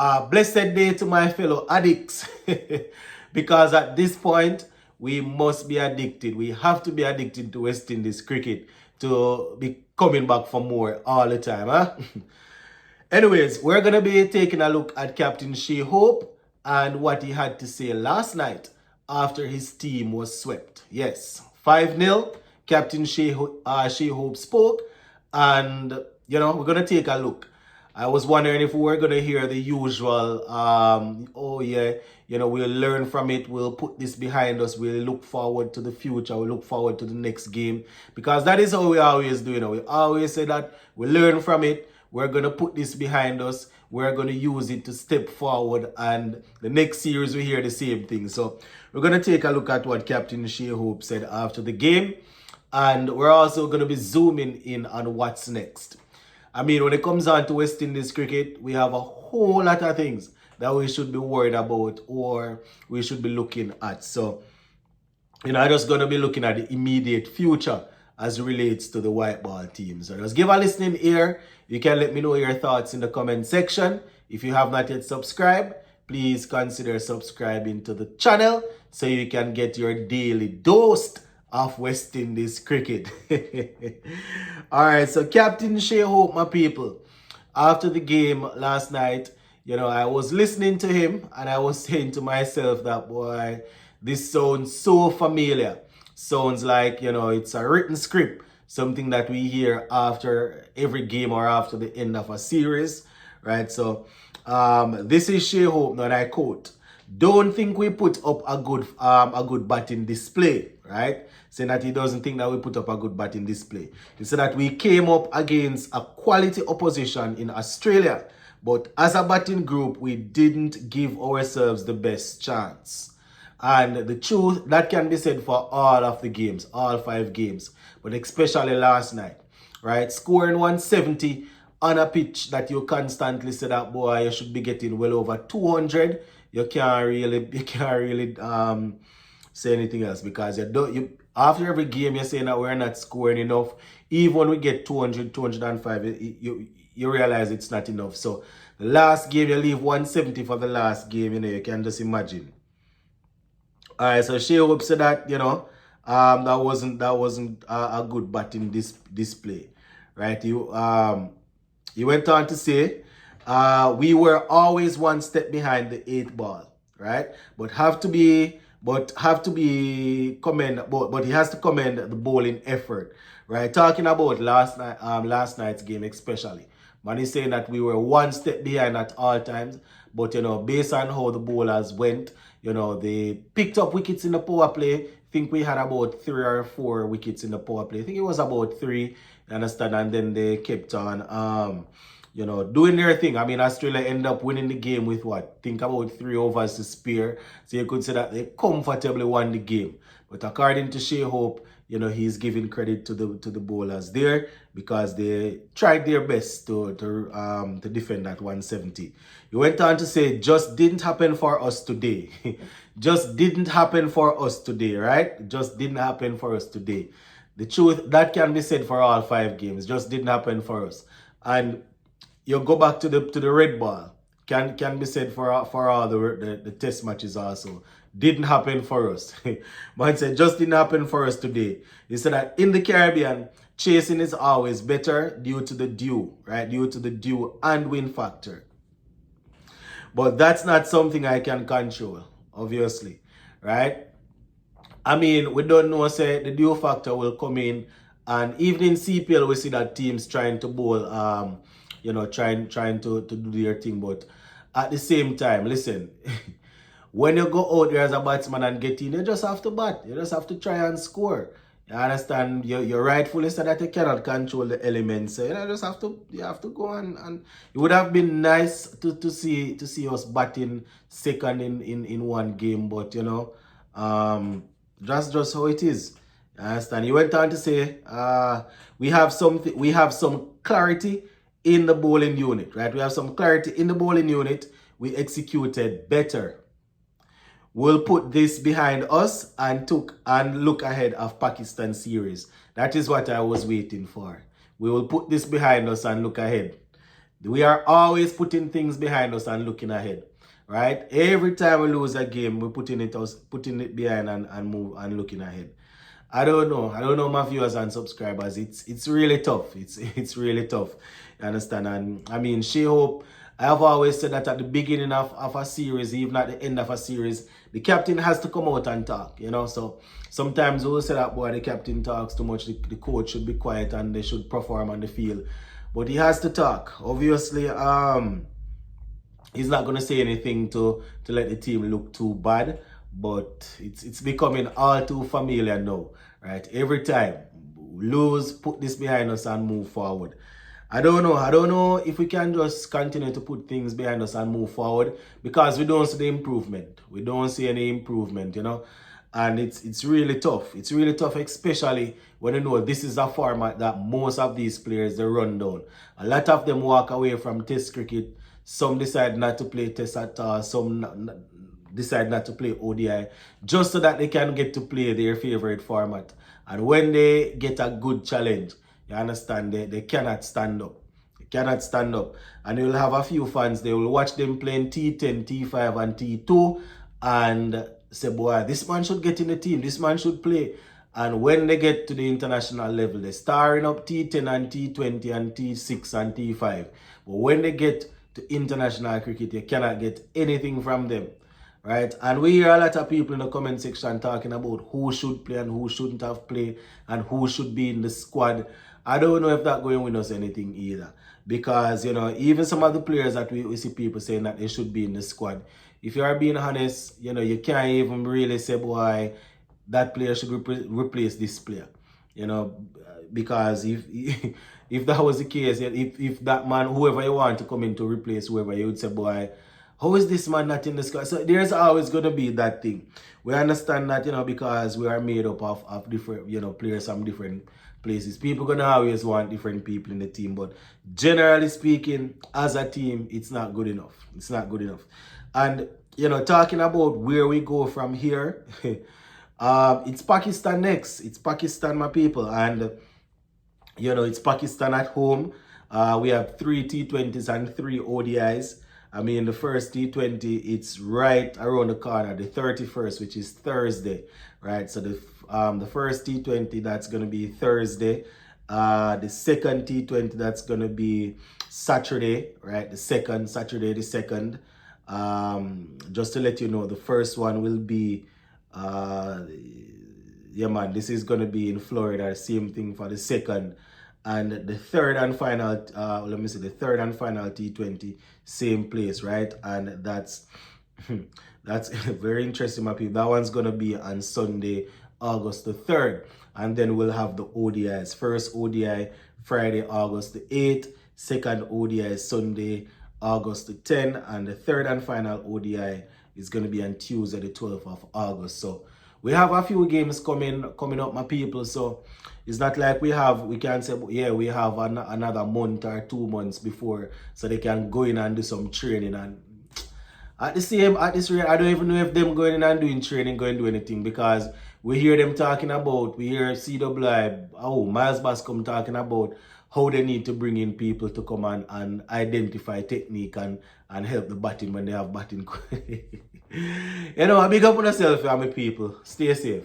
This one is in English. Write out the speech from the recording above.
A blessed day to my fellow addicts. Because at this point, we must be addicted. We have to be addicted to West Indies cricket to be coming back for more all the time. Huh? Anyways, we're going to be taking a look at Captain Shea Hope and what he had to say last night after his team was swept. Yes, 5-0. Captain Shea Hope spoke, and we're going to take a look. I was wondering if we were going to hear the usual, oh yeah, we'll learn from it, we'll put this behind us, we'll look forward to the future, we'll look forward to the next game. Because that is how we always do, We always say that we learn from it, we're going to put this behind us, we're going to use it to step forward, and the next series we hear the same thing. So we're going to take a look at what Captain Shea Hope said after the game, and we're also going to be zooming in on what's next. I mean, when it comes on to West Indies cricket, we have a whole lot of things that we should be worried about or we should be looking at. So, I'm just going to be looking at the immediate future as it relates to the white ball team. So just give a listening ear. You can let me know your thoughts in the comment section. If you have not yet subscribed, please consider subscribing to the channel so you can get your daily dose of West Indies cricket. Alright, so Captain Shea Hope, my people, after the game last night, I was listening to him and I was saying to myself that, boy, this sounds so familiar. Sounds like, it's a written script, something that we hear after every game or after the end of a series, right? So, this is Shea Hope, and I quote, "Don't think we put up a good batting display," right? Saying that he doesn't think that we put up a good batting display. He said that we came up against a quality opposition in Australia, but as a batting group, we didn't give ourselves the best chance. And the truth, that can be said for all of the games, all 5 games, but especially last night, right? Scoring 170 on a pitch that you constantly say that, boy, you should be getting well over 200. You can't really say anything else, because after every game you're saying that we're not scoring enough. Even when we get 200, 205, you realize it's not enough. So the last game you leave 170 for the last game, you can just imagine. Alright, so Shea Hope said that, that wasn't a good batting display, right? He went on to say, we were always one step behind the 8th ball, right? But he has to commend the bowling effort, right? Talking about last night's game especially. Man is saying that we were one step behind at all times, but based on how the bowlers went, they picked up wickets in the power play. I think we had about 3 or 4 wickets in the power play. I think it was about 3, you understand? And then they kept on doing their thing. I mean, Australia ended up winning the game with what? Think about 3 overs to spare. So you could say that they comfortably won the game. But according to Shea Hope, he's giving credit to the bowlers there, because they tried their best to defend that 170. He went on to say, just didn't happen for us today. Just didn't happen for us today, right? Just didn't happen for us today. The truth, that can be said for all 5 games. Just didn't happen for us. And you go back to the red ball, can be said for all the test matches also. Didn't happen for us. Man said, just didn't happen for us today. He said that in the Caribbean, chasing is always better due to the dew, right? Due to the dew and wind factor. But that's not something I can control, obviously, right? I mean, we don't know, say, the dew factor will come in, and even in CPL, we see that teams trying to bowl, trying to do their thing. But at the same time, listen, when you go out there as a batsman and get in, you just have to bat. You just have to try and score. You understand? You're rightfully said that you cannot control the elements. So you have to go and it would have been nice to see us batting second in one game, but that's just how it is. You understand? He went on to say, we have some clarity in the bowling unit, right? We have some clarity in the bowling unit. We executed better. We'll put this behind us and look ahead of Pakistan series. That is what I was waiting for. We will put this behind us and look ahead. We are always putting things behind us and looking ahead. Right? Every time we lose a game, we're putting it behind and move and looking ahead. I don't know. I don't know my viewers and subscribers. It's really tough. It's really tough. You understand? And I mean, She-Hope, I have always said that at the beginning of a series, even at the end of a series, the captain has to come out and talk, you know. So sometimes we'll say that, boy, the captain talks too much, the coach should be quiet and they should perform on the field. But he has to talk. Obviously, he's not gonna say anything to let the team look too bad, but it's becoming all too familiar now, right? Every time lose, put this behind us and move forward. I don't know if we can just continue to put things behind us and move forward, because we don't see the improvement. We don't see any improvement, you know. And it's really tough. It's really tough, especially when you know this is a format that most of these players they run down. A lot of them walk away from Test cricket. Some decide not to play Test at all. Some decide not to play ODI, just so that they can get to play their favorite format. And when they get a good challenge, you understand, they cannot stand up. They cannot stand up. And you'll have a few fans, they will watch them playing T10, T5 and T2 and say, boy, this man should get in the team. This man should play. And when they get to the international level, they're starring up T10 and T20 and T6 and T5. But when they get to international cricket, you cannot get anything from them. Right? And we hear a lot of people in the comment section talking about who should play and who shouldn't have played and who should be in the squad. I don't know if that's going to win us anything either. Because, you know, even some of the players that we see people saying that they should be in the squad, if you are being honest, you know, you can't even really say, boy, that player should replace this player. You know, because if if that was the case, if that man, whoever you want to come in to replace whoever, you would say, boy, how is this man not in the squad? So there's always going to be that thing. We understand that, you know, because we are made up of different, you know, players from different places. People going to always want different people in the team. But generally speaking, as a team, it's not good enough. It's not good enough. And, you know, talking about where we go from here, it's Pakistan next. It's Pakistan, my people. And, you know, it's Pakistan at home. We have 3 T20s and 3 ODIs. I mean, the first T20, it's right around the corner, the 31st, which is Thursday, right? So the first T20, that's going to be Thursday. The second T20, that's going to be Saturday, right? Saturday the 2nd. Just to let you know, the first one will be, yeah, man, this is going to be in Florida. Same thing for the 2nd. And the third and final, the third and final T20, same place, right? And that's very interesting, my people. That one's gonna be on Sunday, August the 3rd. And then we'll have the ODIs. First ODI, Friday, August the 8th. Second ODI, Sunday, August the 10th. And the third and final ODI is gonna be on Tuesday, the 12th of August. So we have a few games coming up, my people. So it's not like we can say, yeah, we have another month or 2 months before, so they can go in and do some training. And at this rate, I don't even know if them going in and doing training going to do anything, because we hear them talking about, we hear CWI, Miles Bascom talking about how they need to bring in people to come and identify technique and help the batting when they have batting. You know, big up on yourself, my people. Stay safe.